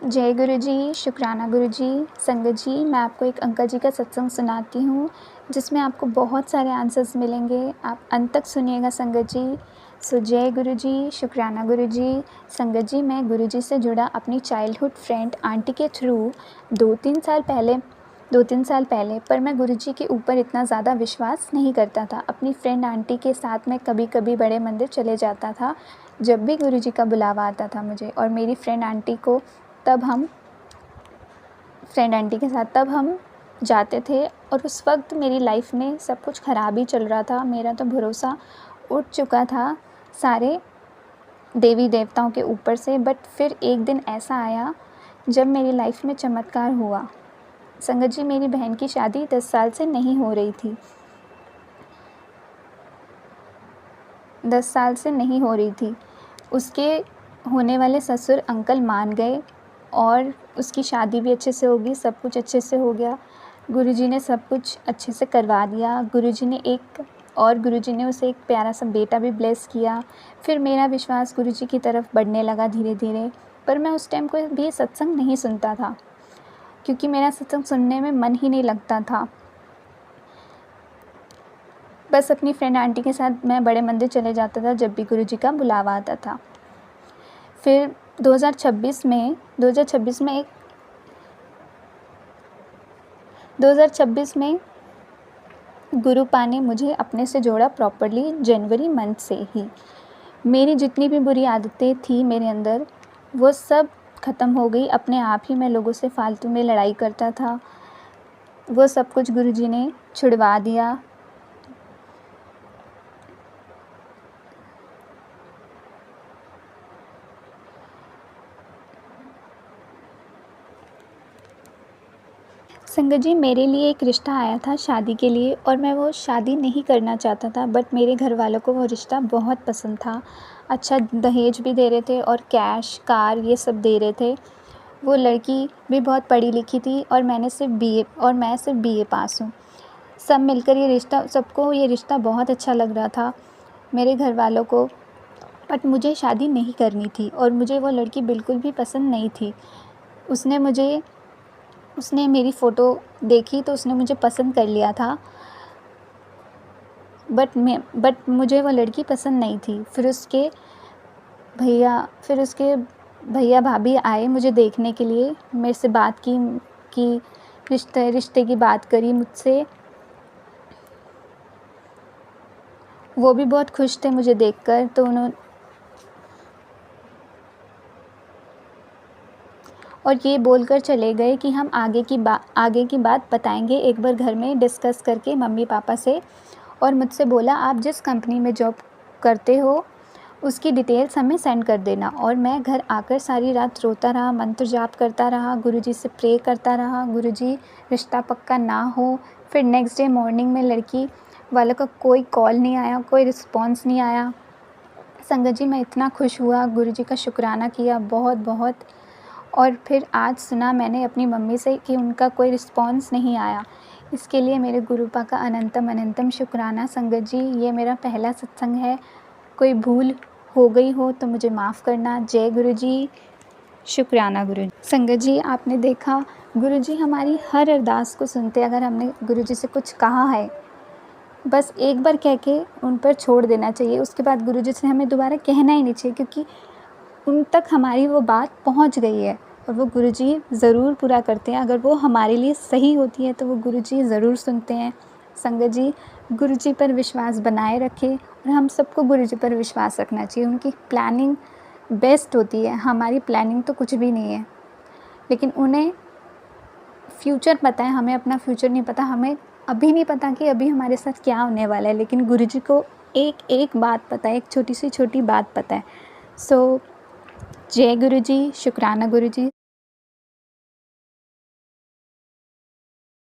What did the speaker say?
जय गुरु जी, शुक्राना गुरु जी। संगत जी, मैं आपको एक अंकल जी का सत्संग सुनाती हूँ, जिसमें आपको बहुत सारे आंसर्स मिलेंगे। आप अंत तक सुनिएगा संगत जी। जय गुरु जी, शुक्राना गुरु जी। संगत जी, मैं गुरु जी से जुड़ा अपनी चाइल्डहुड फ्रेंड आंटी के थ्रू 2-3 साल पहले पर मैं गुरु जी के ऊपर इतना ज़्यादा विश्वास नहीं करता था। अपनी फ्रेंड आंटी के साथ मैं कभी कभी बड़े मंदिर चले जाता था, जब भी गुरु जी का बुलावा आता था मुझे और मेरी फ्रेंड आंटी के साथ तब हम जाते थे। और उस वक्त मेरी लाइफ में सब कुछ ख़राब ही चल रहा था। मेरा तो भरोसा उठ चुका था सारे देवी देवताओं के ऊपर से। बट फिर एक दिन ऐसा आया जब मेरी लाइफ में चमत्कार हुआ। संगत जी, मेरी बहन की शादी 10 साल से नहीं हो रही थी। 10 साल से नहीं हो रही थी। उसके होने वाले ससुर अंकल मान गए और उसकी शादी भी अच्छे से होगी, सब कुछ अच्छे से हो गया। गुरुजी ने सब कुछ अच्छे से करवा दिया। गुरुजी ने उसे एक प्यारा सा बेटा भी ब्लेस किया। फिर मेरा विश्वास गुरुजी की तरफ बढ़ने लगा धीरे धीरे। पर मैं उस टाइम कोई भी सत्संग नहीं सुनता था, क्योंकि मेरा सत्संग सुनने में मन ही नहीं लगता था। बस अपनी फ्रेंड आंटी के साथ मैं बड़े मंदिर चले जाता था जब भी गुरुजी का बुलावा आता था। फिर 2026 में गुरुपा ने मुझे अपने से जोड़ा प्रॉपरली जनवरी मंथ से ही। मेरी जितनी भी बुरी आदतें थी मेरे अंदर, वो सब ख़त्म हो गई। अपने आप ही मैं लोगों से फालतू में लड़ाई करता था, वो सब कुछ गुरुजी ने छुड़वा दिया। संगत जी, मेरे लिए एक रिश्ता आया था शादी के लिए और मैं वो शादी नहीं करना चाहता था। बट मेरे घर वालों को वो रिश्ता बहुत पसंद था। अच्छा दहेज भी दे रहे थे और कैश, कार ये सब दे रहे थे। वो लड़की भी बहुत पढ़ी लिखी थी और मैं सिर्फ बीए पास हूँ। सब मिलकर सबको ये रिश्ता बहुत अच्छा लग रहा था मेरे घर वालों को। बट मुझे शादी नहीं करनी थी और मुझे वो लड़की बिल्कुल भी पसंद नहीं थी। उसने मेरी फ़ोटो देखी तो उसने मुझे पसंद कर लिया था। बट मुझे वो लड़की पसंद नहीं थी। फिर उसके भैया भाभी आए मुझे देखने के लिए, मेरे से बात की कि रिश्ते की बात करी मुझसे। वो भी बहुत खुश थे मुझे देखकर। तो और ये बोलकर चले गए कि हम आगे की बात बताएंगे एक बार घर में डिस्कस करके मम्मी पापा से। और मुझसे बोला, आप जिस कंपनी में जॉब करते हो उसकी डिटेल्स हमें सेंड कर देना। और मैं घर आकर सारी रात रोता रहा, मंत्र जाप करता रहा, गुरुजी से प्रे करता रहा, गुरुजी रिश्ता पक्का ना हो। फिर नेक्स्ट डे मॉर्निंग में लड़की वालों का कोई कॉल नहीं आया, कोई रिस्पॉन्स नहीं आया। संगत जी, मैं इतना खुश हुआ, गुरुजी का शुक्राना किया बहुत बहुत। और फिर आज सुना मैंने अपनी मम्मी से कि उनका कोई रिस्पॉन्स नहीं आया। इसके लिए मेरे गुरुपा का अनंतम अनंतम शुक्राना। संगत जी, ये मेरा पहला सत्संग है, कोई भूल हो गई हो तो मुझे माफ़ करना। जय गुरु जी, शुक्राना गुरु जी। संगत जी, आपने देखा गुरु जी हमारी हर अरदास को सुनते। अगर हमने गुरु जी से कुछ कहा है, बस एक बार कह के उन पर छोड़ देना चाहिए। उसके बाद गुरु जी से हमें दोबारा कहना ही नहीं चाहिए, क्योंकि उन तक हमारी वो बात पहुंच गई है और वो गुरुजी ज़रूर पूरा करते हैं। अगर वो हमारे लिए सही होती है तो वो गुरुजी ज़रूर सुनते हैं। संगत जी, गुरुजी पर विश्वास बनाए रखें और हम सबको गुरुजी पर विश्वास रखना चाहिए। उनकी प्लानिंग बेस्ट होती है, हमारी प्लानिंग तो कुछ भी नहीं है। लेकिन उन्हें फ्यूचर पता है, हमें अपना फ्यूचर नहीं पता। हमें अभी नहीं पता कि अभी हमारे साथ क्या होने वाला है, लेकिन गुरुजी को एक एक बात पता है, एक छोटी सी छोटी बात पता है। जय गुरु जी, शुक्राना गुरु जी।